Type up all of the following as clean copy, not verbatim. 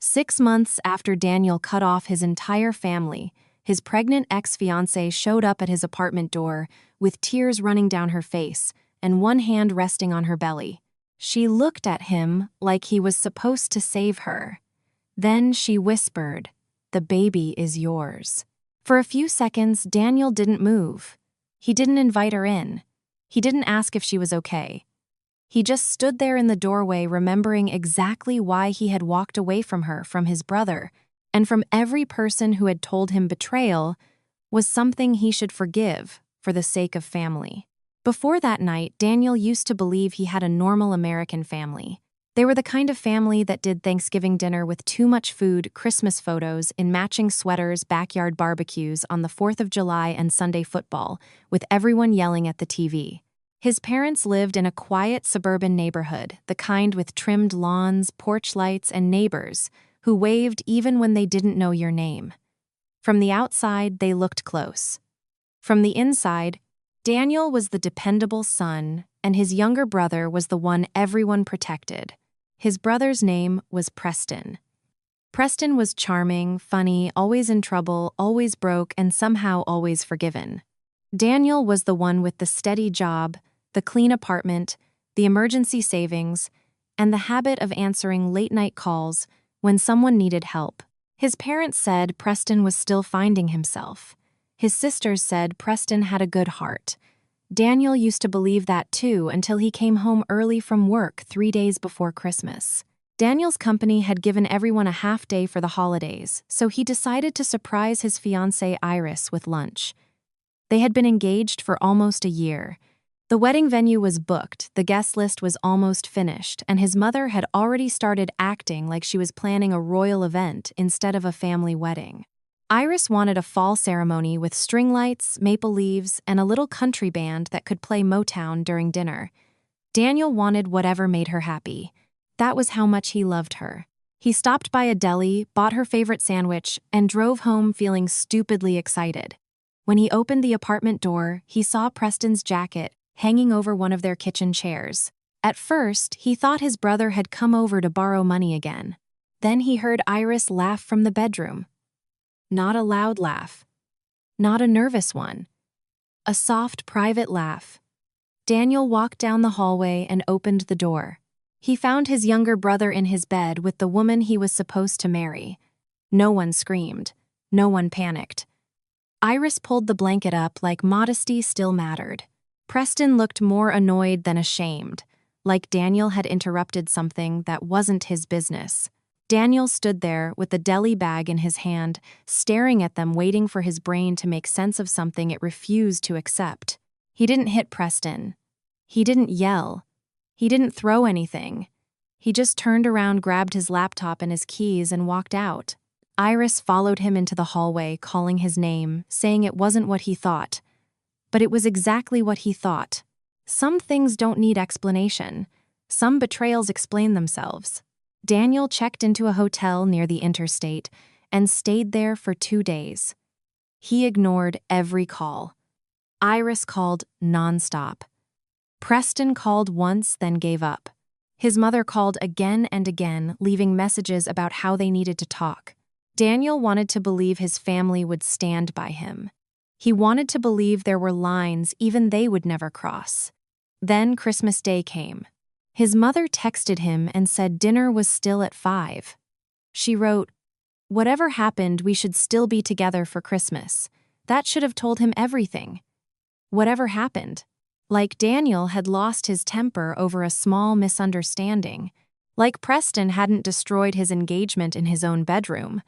6 months after Daniel cut off his entire family, his pregnant ex-fiancée showed up at his apartment door with tears running down her face and one hand resting on her belly. She looked at him like he was supposed to save her. Then she whispered, "The baby is yours." For a few seconds, Daniel didn't move. He didn't invite her in. He didn't ask if she was okay. He just stood there in the doorway, remembering exactly why he had walked away from her, from his brother, and from every person who had told him betrayal was something he should forgive for the sake of family. Before that night, Daniel used to believe he had a normal American family. They were the kind of family that did Thanksgiving dinner with too much food, Christmas photos in matching sweaters, backyard barbecues on the 4th of July and Sunday football, with everyone yelling at the TV. His parents lived in a quiet suburban neighborhood, the kind with trimmed lawns, porch lights, and neighbors who waved even when they didn't know your name. From the outside, they looked close. From the inside, Daniel was the dependable son, and his younger brother was the one everyone protected. His brother's name was Preston. Preston was charming, funny, always in trouble, always broke, and somehow always forgiven. Daniel was the one with the steady job, the clean apartment, the emergency savings, and the habit of answering late-night calls when someone needed help. His parents said Preston was still finding himself. His sisters said Preston had a good heart. Daniel used to believe that too until he came home early from work 3 days before Christmas. Daniel's company had given everyone a half day for the holidays, so he decided to surprise his fiancée Iris with lunch. They had been engaged for almost a year. The wedding venue was booked, the guest list was almost finished, and his mother had already started acting like she was planning a royal event instead of a family wedding. Iris wanted a fall ceremony with string lights, maple leaves, and a little country band that could play Motown during dinner. Daniel wanted whatever made her happy. That was how much he loved her. He stopped by a deli, bought her favorite sandwich, and drove home feeling stupidly excited. When he opened the apartment door, he saw Preston's jacket hanging over one of their kitchen chairs. At first, he thought his brother had come over to borrow money again. Then he heard Iris laugh from the bedroom. Not a loud laugh. Not a nervous one. A soft, private laugh. Daniel walked down the hallway and opened the door. He found his younger brother in his bed with the woman he was supposed to marry. No one screamed. No one panicked. Iris pulled the blanket up like modesty still mattered. Preston looked more annoyed than ashamed, like Daniel had interrupted something that wasn't his business. Daniel stood there with the deli bag in his hand, staring at them, waiting for his brain to make sense of something it refused to accept. He didn't hit Preston. He didn't yell. He didn't throw anything. He just turned around, grabbed his laptop and his keys, and walked out. Iris followed him into the hallway, calling his name, saying it wasn't what he thought. But it was exactly what he thought. Some things don't need explanation. Some betrayals explain themselves. Daniel checked into a hotel near the interstate and stayed there for 2 days. He ignored every call. Iris called nonstop. Preston called once, then gave up. His mother called again and again, leaving messages about how they needed to talk. Daniel wanted to believe his family would stand by him. He wanted to believe there were lines even they would never cross. Then Christmas Day came. His mother texted him and said dinner was still at 5. She wrote, "Whatever happened, we should still be together for Christmas." That should have told him everything. Whatever happened? Like Daniel had lost his temper over a small misunderstanding. Like Preston hadn't destroyed his engagement in his own bedroom.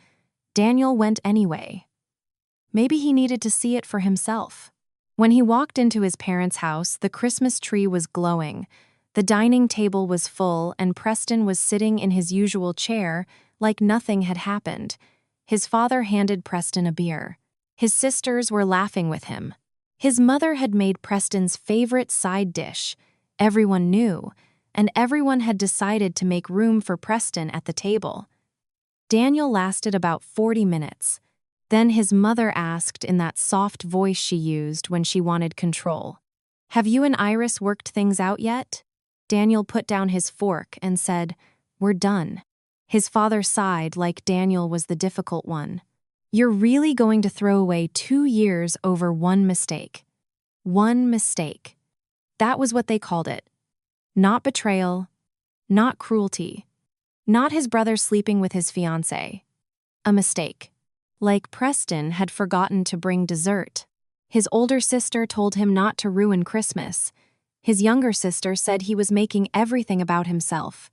Daniel went anyway. Maybe he needed to see it for himself. When he walked into his parents' house, the Christmas tree was glowing. The dining table was full, and Preston was sitting in his usual chair like nothing had happened. His father handed Preston a beer. His sisters were laughing with him. His mother had made Preston's favorite side dish. Everyone knew, and everyone had decided to make room for Preston at the table. Daniel lasted about 40 minutes. Then his mother asked in that soft voice she used when she wanted control, "Have you and Iris worked things out yet?" Daniel put down his fork and said, "We're done." His father sighed like Daniel was the difficult one. You're really going to throw away 2 years over one mistake. One mistake. That was what they called it. Not betrayal, not cruelty, not his brother sleeping with his fiancée. A mistake. Like Preston had forgotten to bring dessert. His older sister told him not to ruin Christmas. His younger sister said he was making everything about himself.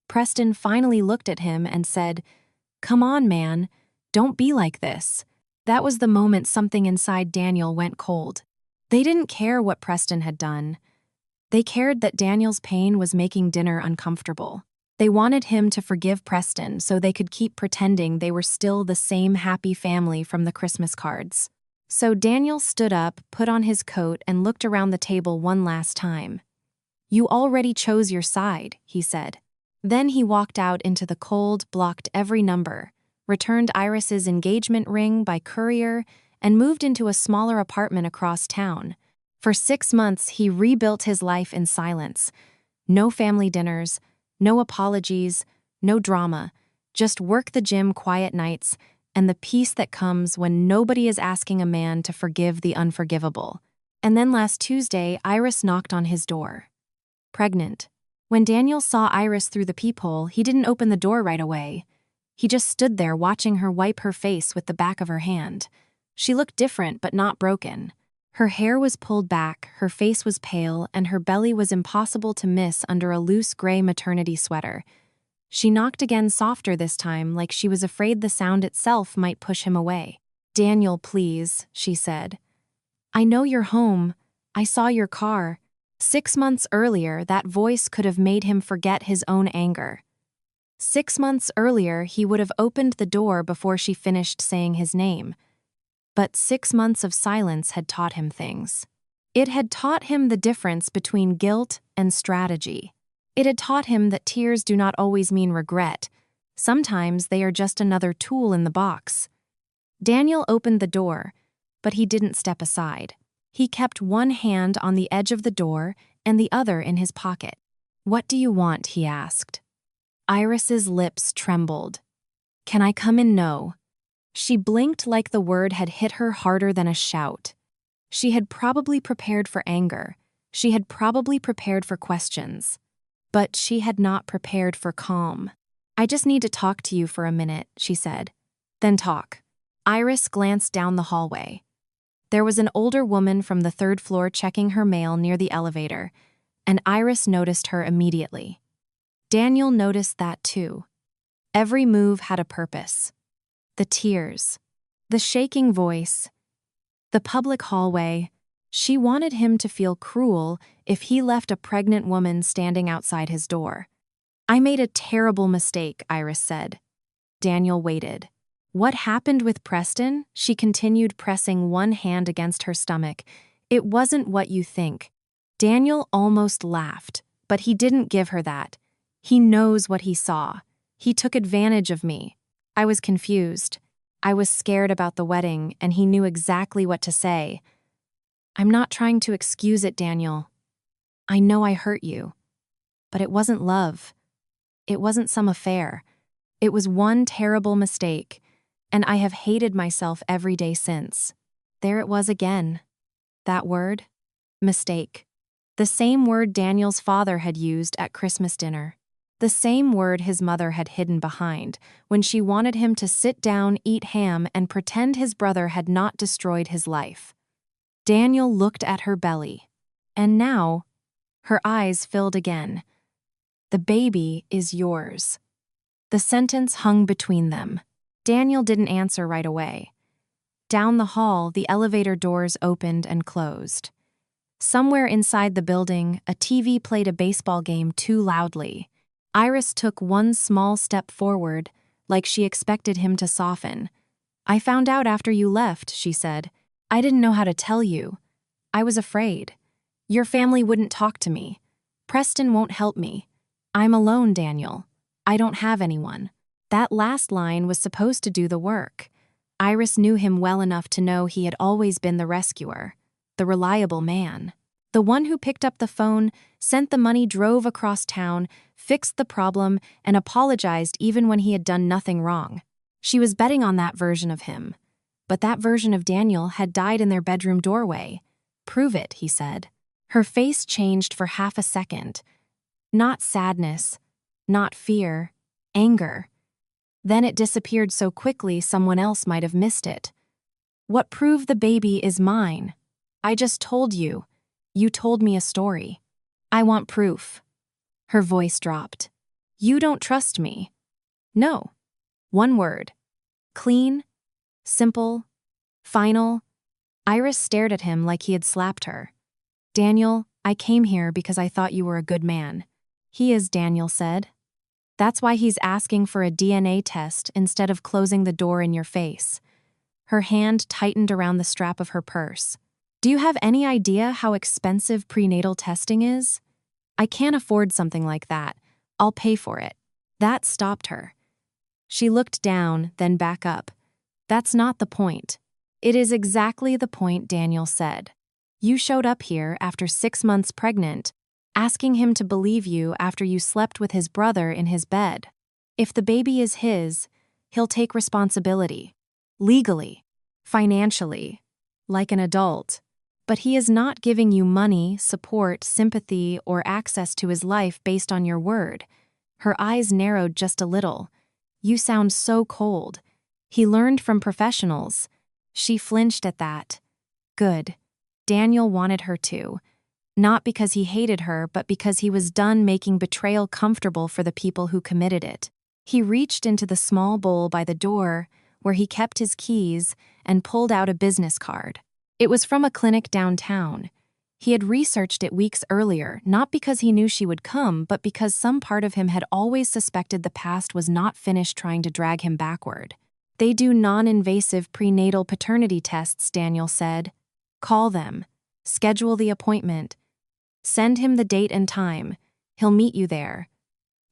Preston finally looked at him and said, "Come on, man, don't be like this." That was the moment something inside Daniel went cold. They didn't care what Preston had done. They cared that Daniel's pain was making dinner uncomfortable. They wanted him to forgive Preston so they could keep pretending they were still the same happy family from the Christmas cards. So Daniel stood up, put on his coat, and looked around the table one last time. "You already chose your side," he said. Then he walked out into the cold, blocked every number, returned Iris's engagement ring by courier, and moved into a smaller apartment across town. For 6 months, he rebuilt his life in silence. No family dinners, no apologies, no drama, just work the gym quiet nights, and the peace that comes when nobody is asking a man to forgive the unforgivable. And then last Tuesday, Iris knocked on his door. Pregnant. When Daniel saw Iris through the peephole, he didn't open the door right away. He just stood there watching her wipe her face with the back of her hand. She looked different but not broken. Her hair was pulled back, her face was pale, and her belly was impossible to miss under a loose gray maternity sweater. She knocked again, softer this time, like she was afraid the sound itself might push him away. "Daniel, please," she said. "I know you're home. I saw your car." 6 months earlier, that voice could have made him forget his own anger. 6 months earlier, he would have opened the door before she finished saying his name. But 6 months of silence had taught him things. It had taught him the difference between guilt and strategy. It had taught him that tears do not always mean regret. Sometimes they are just another tool in the box. Daniel opened the door, but he didn't step aside. He kept one hand on the edge of the door and the other in his pocket. "What do you want?" he asked. Iris's lips trembled. "Can I come in?" "No." She blinked like the word had hit her harder than a shout. She had probably prepared for anger. She had probably prepared for questions. But she had not prepared for calm. "I just need to talk to you for a minute," she said. "Then talk." Iris glanced down the hallway. There was an older woman from the 3rd floor checking her mail near the elevator, and Iris noticed her immediately. Daniel noticed that too. Every move had a purpose. The tears, the shaking voice, the public hallway. She wanted him to feel cruel if he left a pregnant woman standing outside his door. "I made a terrible mistake," Iris said. Daniel waited. "What happened with Preston?" She continued, pressing one hand against her stomach. "It wasn't what you think." Daniel almost laughed, but he didn't give her that. "He knows what he saw. He took advantage of me. I was confused. I was scared about the wedding, and he knew exactly what to say." "I'm not trying to excuse it, Daniel. I know I hurt you. But it wasn't love. It wasn't some affair. It was one terrible mistake, and I have hated myself every day since." There it was again. That word. Mistake. The same word Daniel's father had used at Christmas dinner. The same word his mother had hidden behind when she wanted him to sit down, eat ham, and pretend his brother had not destroyed his life. Daniel looked at her belly. And now, her eyes filled again. "The baby is yours." The sentence hung between them. Daniel didn't answer right away. Down the hall, the elevator doors opened and closed. Somewhere inside the building, a TV played a baseball game too loudly. Iris took one small step forward, like she expected him to soften. "I found out after you left," she said. "I didn't know how to tell you. I was afraid. Your family wouldn't talk to me. Preston won't help me. I'm alone, Daniel. I don't have anyone." That last line was supposed to do the work. Iris knew him well enough to know he had always been the rescuer, the reliable man. The one who picked up the phone, sent the money, drove across town, fixed the problem, and apologized even when he had done nothing wrong. She was betting on that version of him. But that version of Daniel had died in their bedroom doorway. "Prove it," he said. Her face changed for half a second. Not sadness, not fear, anger. Then it disappeared so quickly someone else might have missed it. "What prove the baby is mine? I just told you. You told me a story. I want proof." Her voice dropped. "You don't trust me." "No." One word. Clean, simple, final. Iris stared at him like he had slapped her. "Daniel, I came here because I thought you were a good man." "He is," Daniel said. "That's why he's asking for a DNA test instead of closing the door in your face." Her hand tightened around the strap of her purse. "Do you have any idea how expensive prenatal testing is?" "I can't afford something like that. I'll pay for it." That stopped her. She looked down, then back up. "That's not the point." "It is exactly the point," Daniel said. "You showed up here after 6 months pregnant, asking him to believe you after you slept with his brother in his bed. If the baby is his, he'll take responsibility. Legally, financially, like an adult. But he is not giving you money, support, sympathy, or access to his life based on your word." Her eyes narrowed just a little. "You sound so cold. He learned from professionals." She flinched at that. Good. Daniel wanted her to. Not because he hated her, but because he was done making betrayal comfortable for the people who committed it. He reached into the small bowl by the door, where he kept his keys, and pulled out a business card. It was from a clinic downtown. He had researched it weeks earlier, not because he knew she would come, but because some part of him had always suspected the past was not finished trying to drag him backward. "They do non-invasive prenatal paternity tests," Daniel said. "Call them. Schedule the appointment. Send him the date and time. He'll meet you there."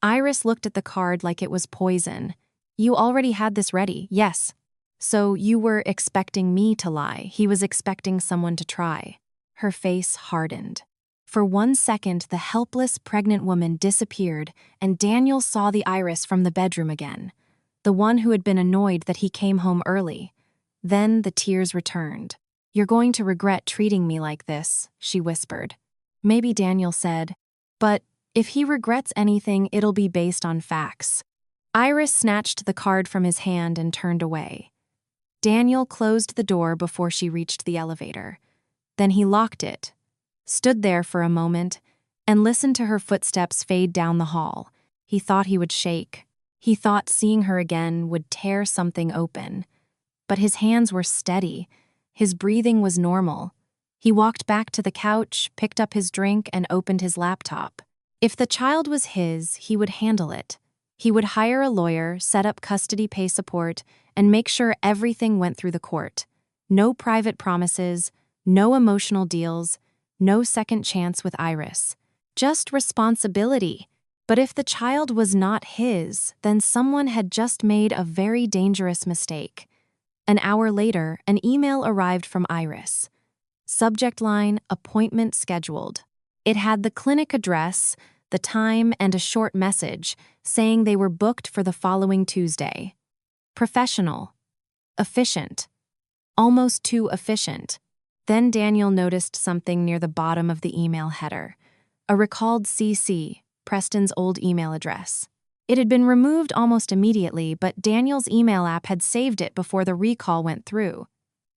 Iris looked at the card like it was poison. "You already had this ready." "Yes." "So you were expecting me to lie." He was expecting someone to try. Her face hardened. For 1 second, the helpless, pregnant woman disappeared, and Daniel saw the Iris from the bedroom again, the one who had been annoyed that he came home early. Then the tears returned. "You're going to regret treating me like this," she whispered. Maybe, Daniel said. "But if he regrets anything, it'll be based on facts." Iris snatched the card from his hand and turned away. Daniel closed the door before she reached the elevator. Then he locked it, stood there for a moment, and listened to her footsteps fade down the hall. He thought he would shake. He thought seeing her again would tear something open. But his hands were steady. His breathing was normal. He walked back to the couch, picked up his drink, and opened his laptop. If the child was his, he would handle it. He would hire a lawyer, set up custody pay support, and make sure everything went through the court. No private promises, no emotional deals, no second chance with Iris. Just responsibility. But if the child was not his, then someone had just made a very dangerous mistake. An hour later, an email arrived from Iris. Subject line, "Appointment scheduled." It had the clinic address, the time, and a short message saying they were booked for the following Tuesday. Professional. Efficient. Almost too efficient. Then Daniel noticed something near the bottom of the email header. A recalled CC, Preston's old email address. It had been removed almost immediately, but Daniel's email app had saved it before the recall went through.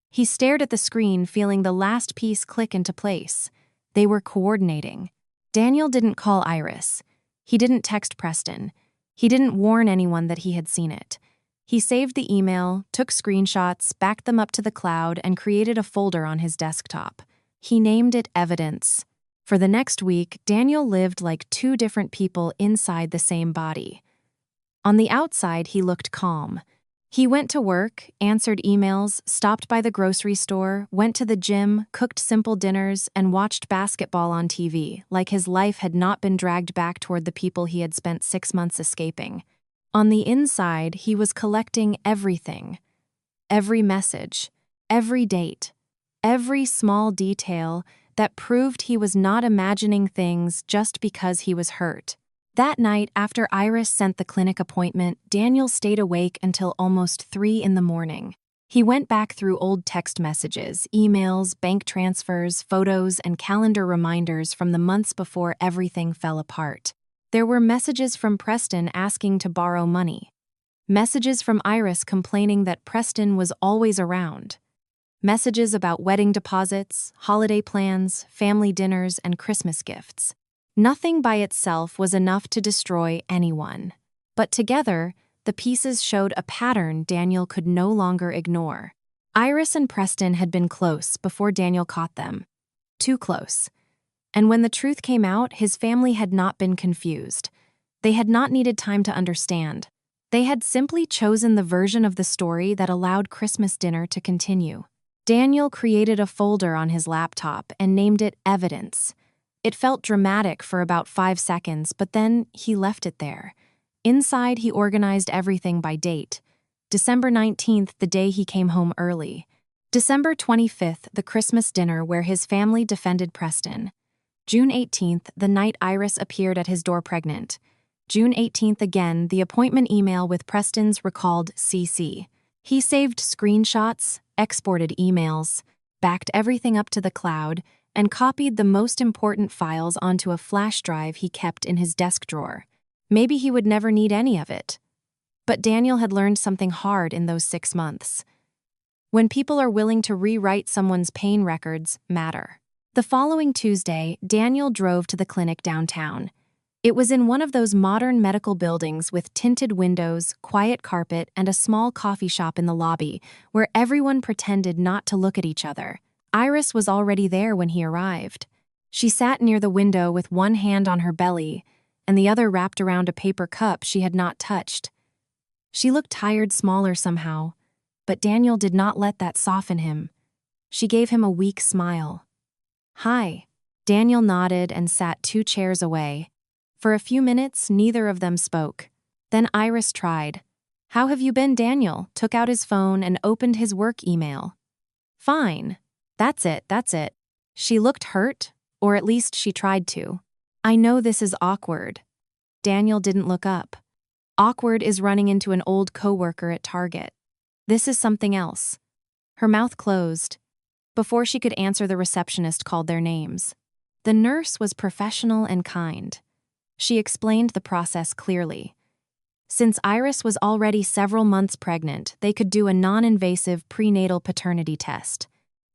He stared at the screen, feeling the last piece click into place. They were coordinating. Daniel didn't call Iris. He didn't text Preston. He didn't warn anyone that he had seen it. He saved the email, took screenshots, backed them up to the cloud, and created a folder on his desktop. He named it Evidence. For the next week, Daniel lived like two different people inside the same body. On the outside, he looked calm. He went to work, answered emails, stopped by the grocery store, went to the gym, cooked simple dinners, and watched basketball on TV, like his life had not been dragged back toward the people he had spent 6 months escaping. On the inside, he was collecting everything. Every message, every date, every small detail that proved he was not imagining things just because he was hurt. That night, after Iris sent the clinic appointment, Daniel stayed awake until almost 3 in the morning. He went back through old text messages, emails, bank transfers, photos, and calendar reminders from the months before everything fell apart. There were messages from Preston asking to borrow money. Messages from Iris complaining that Preston was always around. Messages about wedding deposits, holiday plans, family dinners, and Christmas gifts. Nothing by itself was enough to destroy anyone. But together, the pieces showed a pattern Daniel could no longer ignore. Iris and Preston had been close before Daniel caught them. Too close. And when the truth came out, his family had not been confused. They had not needed time to understand. They had simply chosen the version of the story that allowed Christmas dinner to continue. Daniel created a folder on his laptop and named it Evidence. It felt dramatic for about 5 seconds, but then he left it there. Inside, he organized everything by date. December 19th, the day he came home early. December 25th, the Christmas dinner where his family defended Preston. June 18th, the night Iris appeared at his door pregnant. June 18th again, the appointment email with Preston's recalled CC. He saved screenshots, exported emails, backed everything up to the cloud, and copied the most important files onto a flash drive he kept in his desk drawer. Maybe he would never need any of it. But Daniel had learned something hard in those 6 months. When people are willing to rewrite someone's pain records, matter. The following Tuesday, Daniel drove to the clinic downtown. It was in one of those modern medical buildings with tinted windows, quiet carpet, and a small coffee shop in the lobby where everyone pretended not to look at each other. Iris was already there when he arrived. She sat near the window with one hand on her belly and the other wrapped around a paper cup she had not touched. She looked tired, smaller somehow, but Daniel did not let that soften him. She gave him a weak smile. "Hi." Daniel nodded and sat 2 chairs away. For a few minutes, neither of them spoke. Then Iris tried. "How have you been, Daniel?" Took out his phone and opened his work email. "Fine. That's it. She looked hurt, or at least she tried to. "I know this is awkward." Daniel didn't look up. Awkward is running into an old coworker at Target. This is something else. Her mouth closed. Before she could answer, the receptionist called their names. The nurse was professional and kind. She explained the process clearly. Since Iris was already several months pregnant, they could do a non-invasive prenatal paternity test.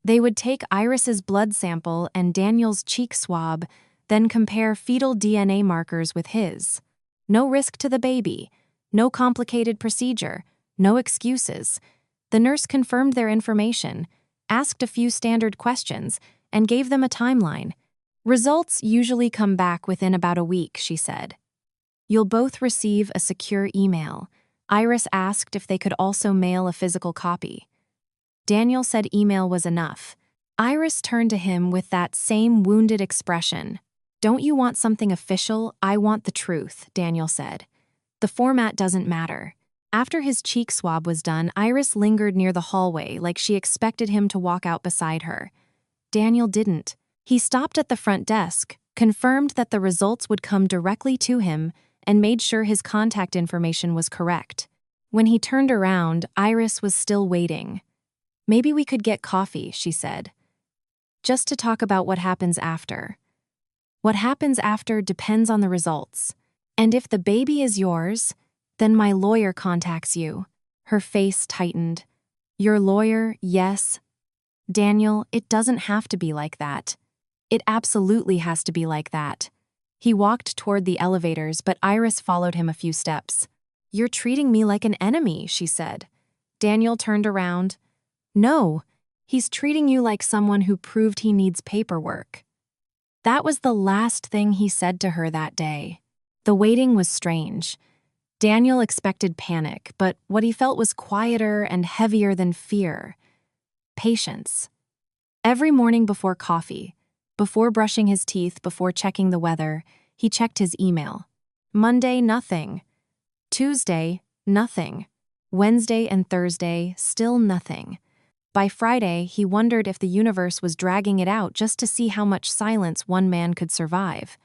They would take Iris's blood sample and Daniel's cheek swab, then compare fetal DNA markers with his. No risk to the baby, no complicated procedure, no excuses. The nurse confirmed their information, asked a few standard questions, and gave them a timeline. Results usually come back within about a week, she said. You'll both receive a secure email. Iris asked if they could also mail a physical copy. Daniel said email was enough. Iris turned to him with that same wounded expression. Don't you want something official? I want the truth, Daniel said. The format doesn't matter. After his cheek swab was done, Iris lingered near the hallway like she expected him to walk out beside her. Daniel didn't. He stopped at the front desk, confirmed that the results would come directly to him, and made sure his contact information was correct. When he turned around, Iris was still waiting. Maybe we could get coffee, she said. Just to talk about what happens after. What happens after depends on the results. And if the baby is yours, then my lawyer contacts you. Her face tightened. Your lawyer, yes. Daniel, it doesn't have to be like that. It absolutely has to be like that. He walked toward the elevators, but Iris followed him a few steps. You're treating me like an enemy, she said. Daniel turned around. No, he's treating you like someone who proved he needs paperwork. That was the last thing he said to her that day. The waiting was strange. Daniel expected panic, but what he felt was quieter and heavier than fear. Patience. Every morning before coffee, before brushing his teeth, before checking the weather, he checked his email. Monday, nothing. Tuesday, nothing. Wednesday and Thursday, still nothing. By Friday, he wondered if the universe was dragging it out just to see how much silence one man could survive.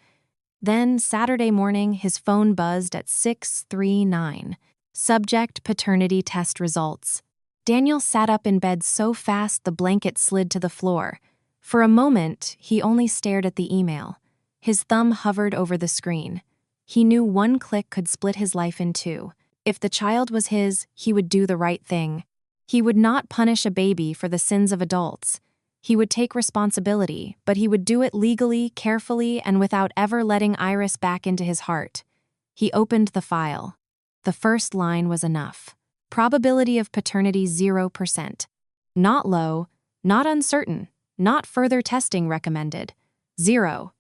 Then, Saturday morning, his phone buzzed at 6:39. Subject paternity test results. Daniel sat up in bed so fast the blanket slid to the floor. For a moment, he only stared at the email. His thumb hovered over the screen. He knew one click could split his life in two. If the child was his, he would do the right thing. He would not punish a baby for the sins of adults. He would take responsibility, but he would do it legally, carefully, and without ever letting Iris back into his heart. He opened the file. The first line was enough. Probability of paternity 0%. Not low, not uncertain, not further testing recommended. 0.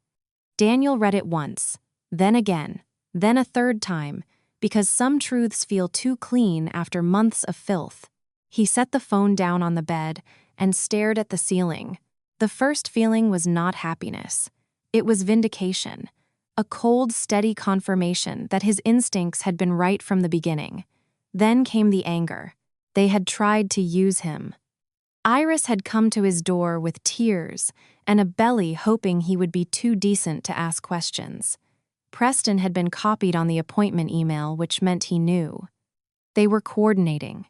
Daniel read it once, then again, then a third time, because some truths feel too clean after months of filth. He set the phone down on the bed and stared at the ceiling. The first feeling was not happiness. It was vindication. A cold, steady confirmation that his instincts had been right from the beginning. Then came the anger. They had tried to use him. Iris had come to his door with tears and a belly hoping he would be too decent to ask questions. Preston had been copied on the appointment email, which meant he knew. They were coordinating.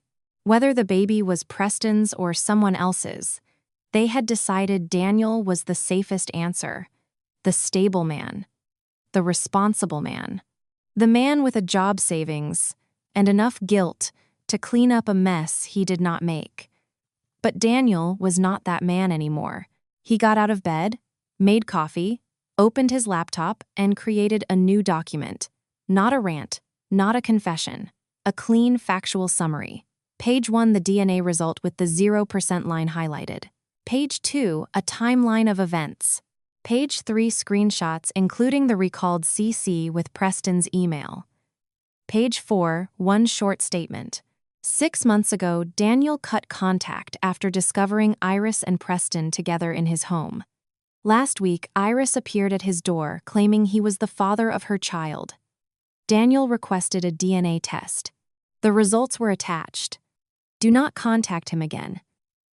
Whether the baby was Preston's or someone else's, they had decided Daniel was the safest answer. The stable man. The responsible man. The man with a job savings and enough guilt to clean up a mess he did not make. But Daniel was not that man anymore. He got out of bed, made coffee, opened his laptop, and created a new document. Not a rant, not a confession. A clean, factual summary. Page 1, the DNA result with the 0% line highlighted. Page 2, a timeline of events. Page 3, screenshots including the recalled CC with Preston's email. Page 4, one short statement. 6 months ago, Daniel cut contact after discovering Iris and Preston together in his home. Last week, Iris appeared at his door claiming he was the father of her child. Daniel requested a DNA test. The results were attached. Do not contact him again.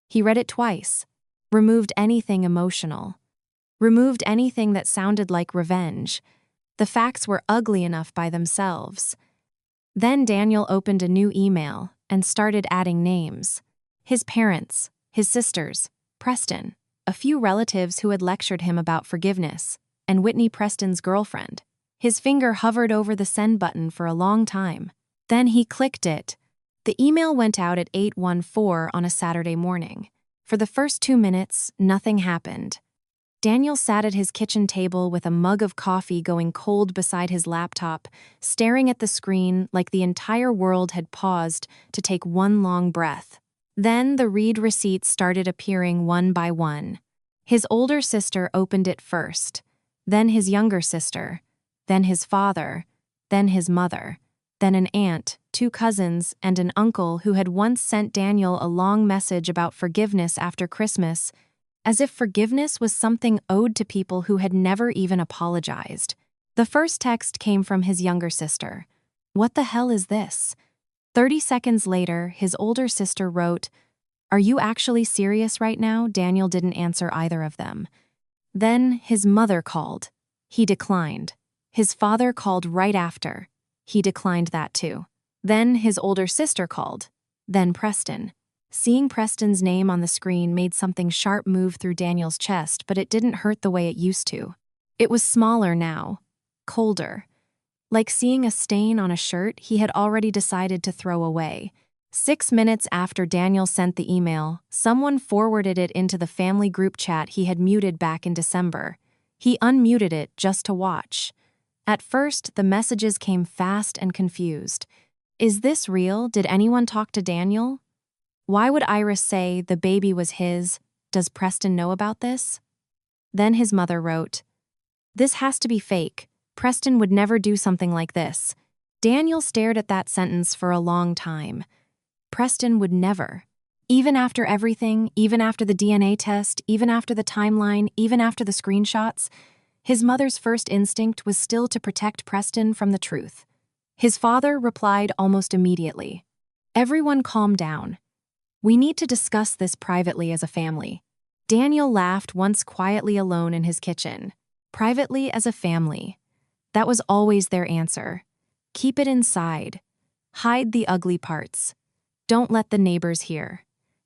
He read it twice. Removed anything emotional. Removed anything that sounded like revenge. The facts were ugly enough by themselves. Then Daniel opened a new email and started adding names. His parents, his sisters, Preston, a few relatives who had lectured him about forgiveness, and Whitney Preston's girlfriend. His finger hovered over the send button for a long time. Then he clicked it. The email went out at 8:14 on a Saturday morning. For the first 2 minutes, nothing happened. Daniel sat at his kitchen table with a mug of coffee going cold beside his laptop, staring at the screen like the entire world had paused to take one long breath. Then the read receipts started appearing one by one. His older sister opened it first, then his younger sister, then his father, then his mother, then an aunt, 2 cousins, and an uncle who had once sent Daniel a long message about forgiveness after Christmas, as if forgiveness was something owed to people who had never even apologized. The first text came from his younger sister. "What the hell is this?" 30 seconds later, his older sister wrote, "Are you actually serious right now?" Daniel didn't answer either of them. Then his mother called. He declined. His father called right after. He declined that too. Then his older sister called. Then Preston. Seeing Preston's name on the screen made something sharp move through Daniel's chest, but it didn't hurt the way it used to. It was smaller now, colder. Like seeing a stain on a shirt he had already decided to throw away. 6 minutes after Daniel sent the email, someone forwarded it into the family group chat he had muted back in December. He unmuted it just to watch. At first, the messages came fast and confused. Is this real? Did anyone talk to Daniel? Why would Iris say the baby was his? Does Preston know about this? Then his mother wrote, "This has to be fake. Preston would never do something like this." Daniel stared at that sentence for a long time. Preston would never. Even after everything, even after the DNA test, even after the timeline, even after the screenshots, his mother's first instinct was still to protect Preston from the truth. His father replied almost immediately. Everyone calm down. We need to discuss this privately as a family. Daniel laughed once quietly alone in his kitchen. Privately as a family. That was always their answer. Keep it inside. Hide the ugly parts. Don't let the neighbors hear.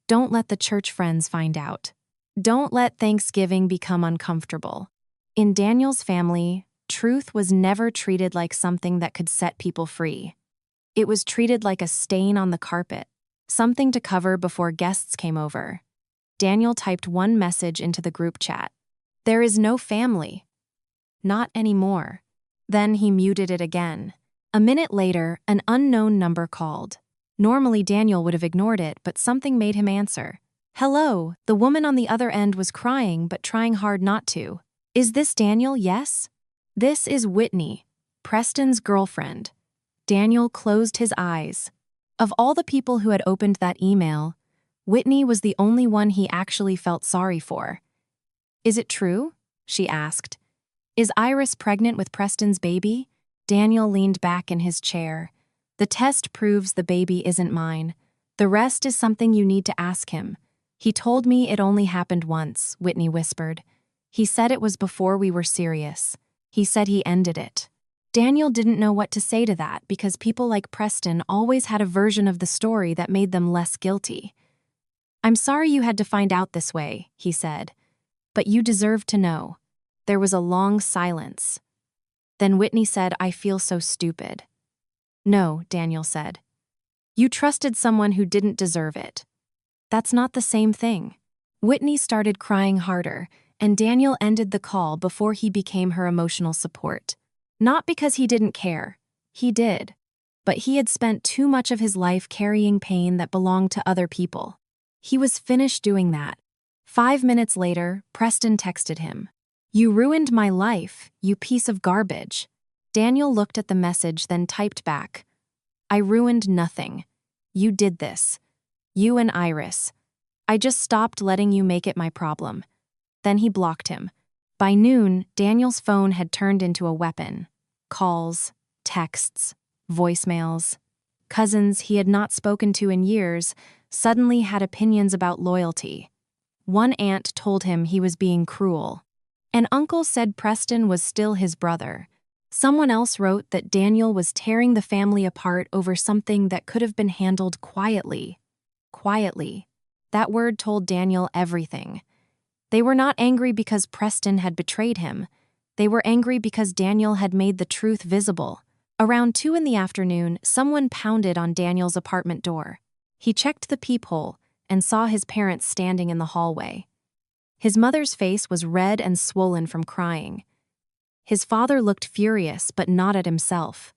Don't let the church friends find out. Don't let Thanksgiving become uncomfortable. In Daniel's family, truth was never treated like something that could set people free. It was treated like a stain on the carpet, something to cover before guests came over. Daniel typed one message into the group chat. There is no family. Not anymore. Then he muted it again. A minute later, an unknown number called. Normally Daniel would have ignored it, but something made him answer. Hello, the woman on the other end was crying but trying hard not to. Is this Daniel? Yes? This is Whitney, Preston's girlfriend. Daniel closed his eyes. Of all the people who had opened that email, Whitney was the only one he actually felt sorry for. Is it true? She asked. Is Iris pregnant with Preston's baby? Daniel leaned back in his chair. The test proves the baby isn't mine. The rest is something you need to ask him. He told me it only happened once, Whitney whispered. He said it was before we were serious. He said he ended it. Daniel didn't know what to say to that because people like Preston always had a version of the story that made them less guilty. I'm sorry you had to find out this way, he said. But you deserve to know. There was a long silence. Then Whitney said, I feel so stupid. No, Daniel said. You trusted someone who didn't deserve it. That's not the same thing. Whitney started crying harder, and Daniel ended the call before he became her emotional support. Not because he didn't care. He did. But he had spent too much of his life carrying pain that belonged to other people. He was finished doing that. 5 minutes later, Preston texted him. You ruined my life, you piece of garbage. Daniel looked at the message, then typed back. I ruined nothing. You did this. You and Iris. I just stopped letting you make it my problem. Then he blocked him. By noon, Daniel's phone had turned into a weapon. Calls, texts, voicemails. Cousins he had not spoken to in years suddenly had opinions about loyalty. One aunt told him he was being cruel. An uncle said Preston was still his brother. Someone else wrote that Daniel was tearing the family apart over something that could have been handled quietly. Quietly. That word told Daniel everything. They were not angry because Preston had betrayed him. They were angry because Daniel had made the truth visible. Around 2 p.m, someone pounded on Daniel's apartment door. He checked the peephole and saw his parents standing in the hallway. His mother's face was red and swollen from crying. His father looked furious, but not at himself.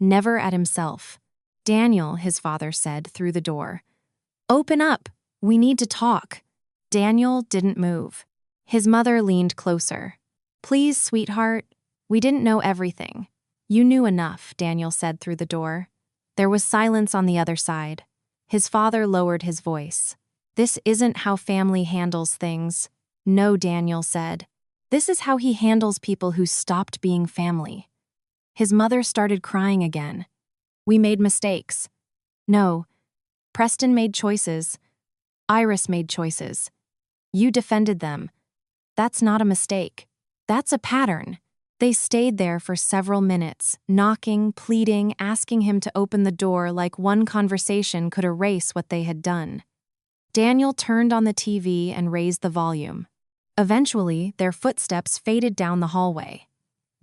Never at himself. Daniel, his father said through the door. Open up. We need to talk. Daniel didn't move. His mother leaned closer. Please, sweetheart. We didn't know everything. You knew enough, Daniel said through the door. There was silence on the other side. His father lowered his voice. This isn't how family handles things. No, Daniel said. This is how he handles people who stopped being family. His mother started crying again. We made mistakes. No. Preston made choices. Iris made choices. You defended them. That's not a mistake. That's a pattern. They stayed there for several minutes, knocking, pleading, asking him to open the door like one conversation could erase what they had done. Daniel turned on the TV and raised the volume. Eventually, their footsteps faded down the hallway.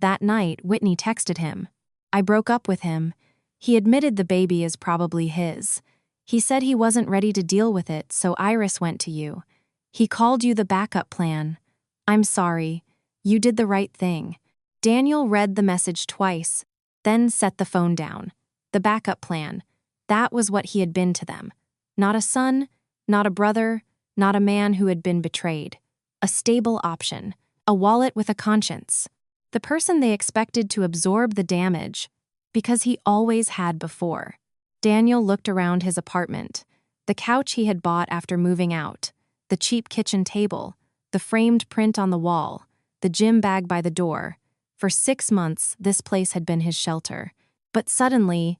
That night, Whitney texted him. I broke up with him. He admitted the baby is probably his. He said he wasn't ready to deal with it, so Iris went to you. He called you the backup plan. I'm sorry. You did the right thing. Daniel read the message twice, then set the phone down. The backup plan. That was what he had been to them. Not a son, not a brother, not a man who had been betrayed. A stable option. A wallet with a conscience. The person they expected to absorb the damage, because he always had before. Daniel looked around his apartment. The couch he had bought after moving out. The cheap kitchen table. The framed print on the wall. The gym bag by the door. For 6 months, this place had been his shelter. But suddenly,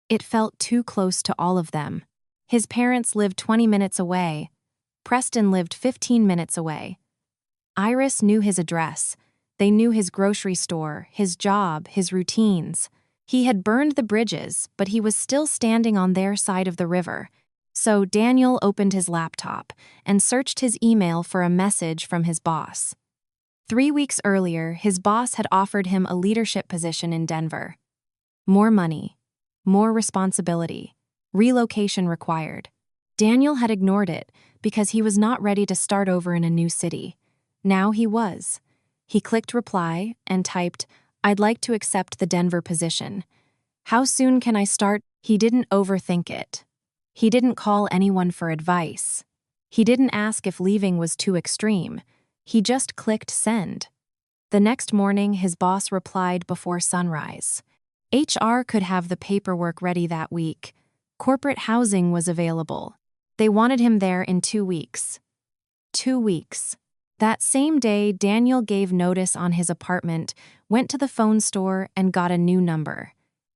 it felt too close to all of them. His parents lived 20 minutes away. Preston lived 15 minutes away. Iris knew his address. They knew his grocery store, his job, his routines. He had burned the bridges, but he was still standing on their side of the river. So Daniel opened his laptop and searched his email for a message from his boss. 3 weeks earlier, his boss had offered him a leadership position in Denver. More money, more responsibility, relocation required. Daniel had ignored it because he was not ready to start over in a new city. Now he was. He clicked reply and typed, "I'd like to accept the Denver position. How soon can I start?" He didn't overthink it. He didn't call anyone for advice. He didn't ask if leaving was too extreme. He just clicked send. The next morning, his boss replied before sunrise. HR could have the paperwork ready that week. Corporate housing was available. They wanted him there in 2 weeks. 2 weeks. That same day, Daniel gave notice on his apartment, went to the phone store, and got a new number.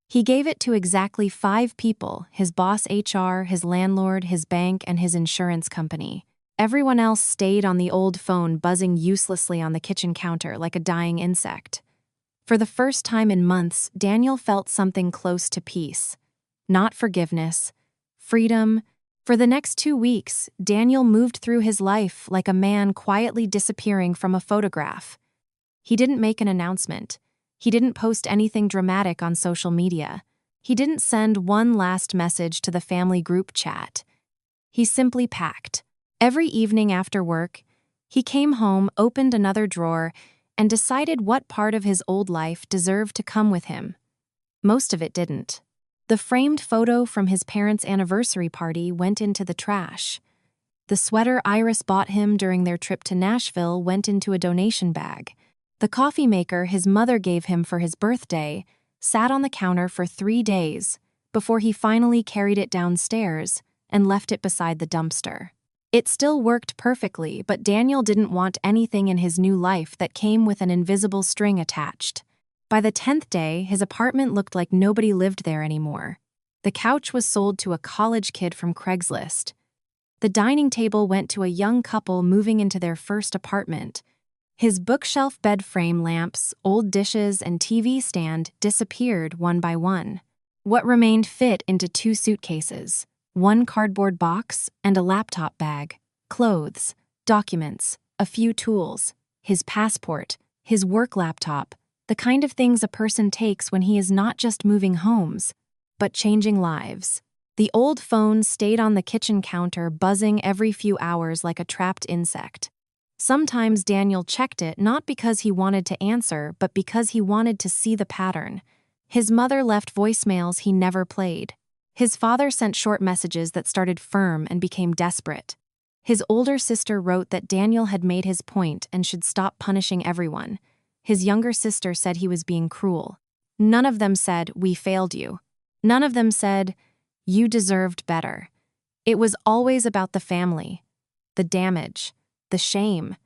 He gave it to exactly 5 people: his boss HR, his landlord, his bank, and his insurance company. Everyone else stayed on the old phone, buzzing uselessly on the kitchen counter like a dying insect. For the first time in months, Daniel felt something close to peace. Not forgiveness, freedom. For the next 2 weeks, Daniel moved through his life like a man quietly disappearing from a photograph. He didn't make an announcement. He didn't post anything dramatic on social media. He didn't send one last message to the family group chat. He simply packed. Every evening after work, he came home, opened another drawer, and decided what part of his old life deserved to come with him. Most of it didn't. The framed photo from his parents' anniversary party went into the trash. The sweater Iris bought him during their trip to Nashville went into a donation bag. The coffee maker his mother gave him for his birthday sat on the counter for 3 days before he finally carried it downstairs and left it beside the dumpster. It still worked perfectly, but Daniel didn't want anything in his new life that came with an invisible string attached. By the 10th day, his apartment looked like nobody lived there anymore. The couch was sold to a college kid from Craigslist. The dining table went to a young couple moving into their first apartment. His bookshelf bed frame lamps, old dishes, and TV stand disappeared one by one. What remained fit into 2 suitcases, 1 cardboard box, and a laptop bag, clothes, documents, a few tools, his passport, his work laptop, the kind of things a person takes when he is not just moving homes, but changing lives. The old phone stayed on the kitchen counter, buzzing every few hours like a trapped insect. Sometimes Daniel checked it not because he wanted to answer, but because he wanted to see the pattern. His mother left voicemails he never played. His father sent short messages that started firm and became desperate. His older sister wrote that Daniel had made his point and should stop punishing everyone. His younger sister said he was being cruel. None of them said, "We failed you." None of them said, "You deserved better." It was always about the family, the damage, the shame,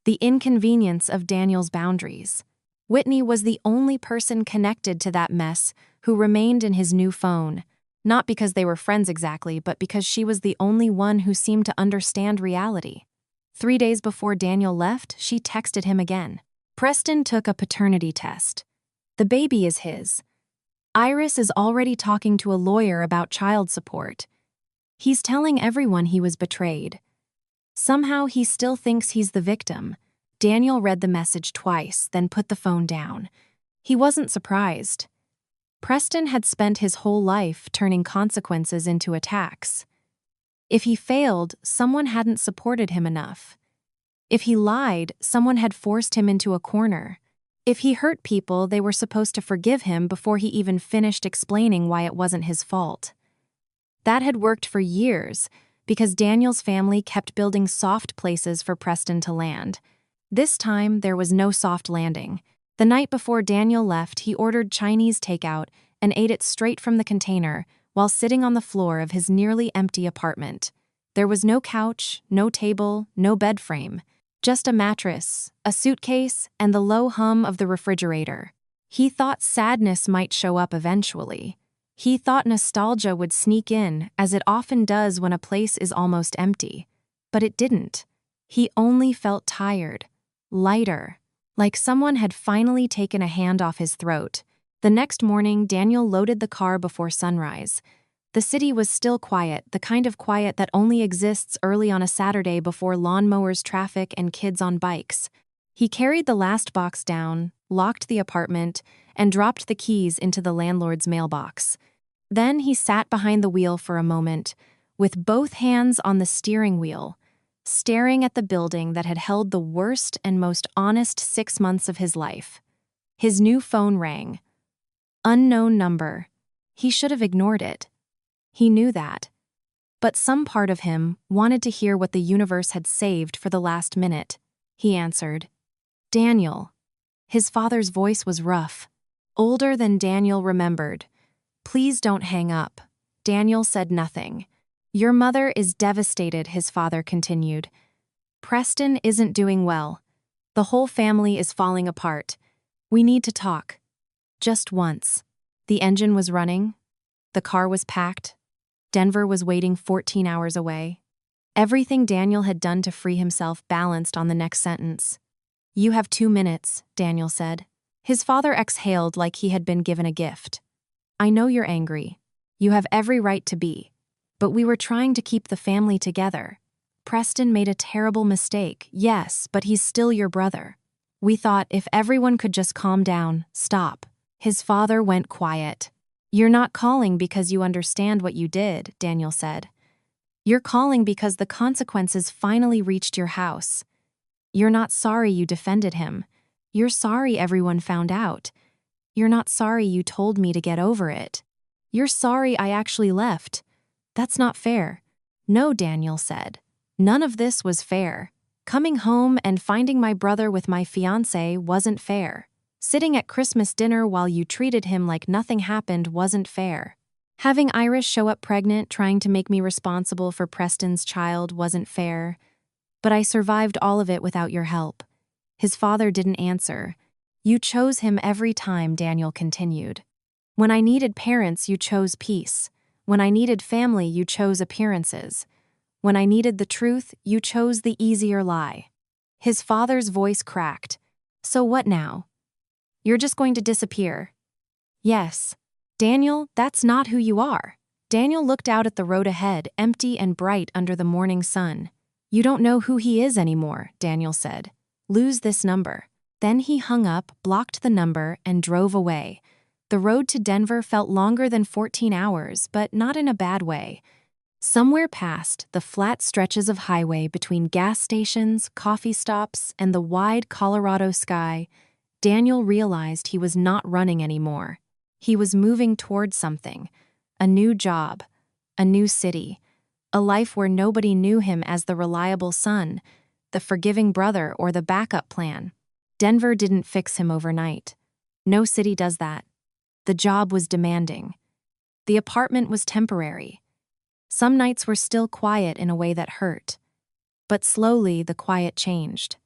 the inconvenience of Daniel's boundaries. Whitney was the only person connected to that mess who remained in his new phone, not because they were friends exactly, but because she was the only one who seemed to understand reality. 3 days before Daniel left, she texted him again. Preston took a paternity test. The baby is his. Iris is already talking to a lawyer about child support. He's telling everyone he was betrayed. Somehow he still thinks he's the victim. Daniel read the message twice, then put the phone down. He wasn't surprised. Preston had spent his whole life turning consequences into attacks. If he failed, someone hadn't supported him enough. If he lied, someone had forced him into a corner. If he hurt people, they were supposed to forgive him before he even finished explaining why it wasn't his fault. That had worked for years, because Daniel's family kept building soft places for Preston to land. This time, there was no soft landing. The night before Daniel left, he ordered Chinese takeout and ate it straight from the container while sitting on the floor of his nearly empty apartment. There was no couch, no table, no bed frame. Just a mattress, a suitcase, and the low hum of the refrigerator. He thought sadness might show up eventually. He thought nostalgia would sneak in, as it often does when a place is almost empty. But it didn't. He only felt tired, lighter, like someone had finally taken a hand off his throat. The next morning, Daniel loaded the car before sunrise. The city was still quiet, the kind of quiet that only exists early on a Saturday before lawnmowers, traffic, and kids on bikes. He carried the last box down, locked the apartment, and dropped the keys into the landlord's mailbox. Then he sat behind the wheel for a moment, with both hands on the steering wheel, staring at the building that had held the worst and most honest 6 months of his life. His new phone rang. Unknown number. He should have ignored it. He knew that. But some part of him wanted to hear what the universe had saved for the last minute. He answered. Daniel. His father's voice was rough, older than Daniel remembered. Please don't hang up. Daniel said nothing. Your mother is devastated, his father continued. Preston isn't doing well. The whole family is falling apart. We need to talk. Just once. The engine was running. The car was packed. Denver was waiting 14 hours away. Everything Daniel had done to free himself balanced on the next sentence. You have 2 minutes, Daniel said. His father exhaled like he had been given a gift. I know you're angry. You have every right to be. But we were trying to keep the family together. Preston made a terrible mistake, yes, but he's still your brother. We thought if everyone could just calm down, stop. His father went quiet. You're not calling because you understand what you did, Daniel said. You're calling because the consequences finally reached your house. You're not sorry you defended him. You're sorry everyone found out. You're not sorry you told me to get over it. You're sorry I actually left. That's not fair. No, Daniel said. None of this was fair. Coming home and finding my brother with my fiancée wasn't fair. Sitting at Christmas dinner while you treated him like nothing happened wasn't fair. Having Iris show up pregnant trying to make me responsible for Preston's child wasn't fair. But I survived all of it without your help. His father didn't answer. You chose him every time, Daniel continued. When I needed parents, you chose peace. When I needed family, you chose appearances. When I needed the truth, you chose the easier lie. His father's voice cracked. So what now? You're just going to disappear. Yes. Daniel, that's not who you are. Daniel looked out at the road ahead, empty and bright under the morning sun. You don't know who he is anymore, Daniel said. Lose this number. Then he hung up, blocked the number, and drove away. The road to Denver felt longer than 14 hours, but not in a bad way. Somewhere past the flat stretches of highway between gas stations, coffee stops, and the wide Colorado sky, Daniel realized he was not running anymore. He was moving toward something. A new job, a new city, a life where nobody knew him as the reliable son, the forgiving brother, or the backup plan. Denver didn't fix him overnight. No city does that. The job was demanding. The apartment was temporary. Some nights were still quiet in a way that hurt. But slowly, the quiet changed.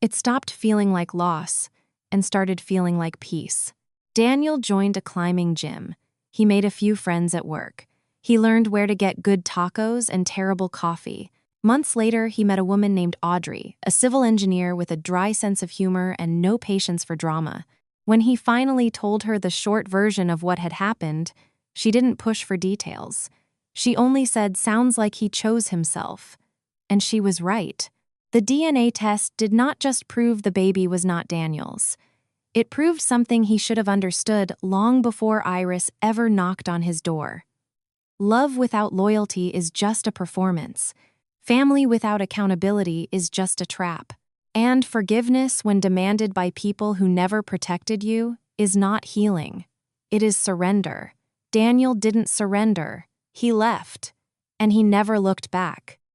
It stopped feeling like loss and started feeling like peace. Daniel joined a climbing gym. He made a few friends at work. He learned where to get good tacos and terrible coffee. Months later, he met a woman named Audrey, a civil engineer with a dry sense of humor and no patience for drama. When he finally told her the short version of what had happened, she didn't push for details. She only said, sounds like he chose himself. And she was right. The DNA test did not just prove the baby was not Daniel's. It proved something he should have understood long before Iris ever knocked on his door. Love without loyalty is just a performance. Family without accountability is just a trap. And forgiveness when demanded by people who never protected you is not healing. It is surrender. Daniel didn't surrender. He left. And he never looked back.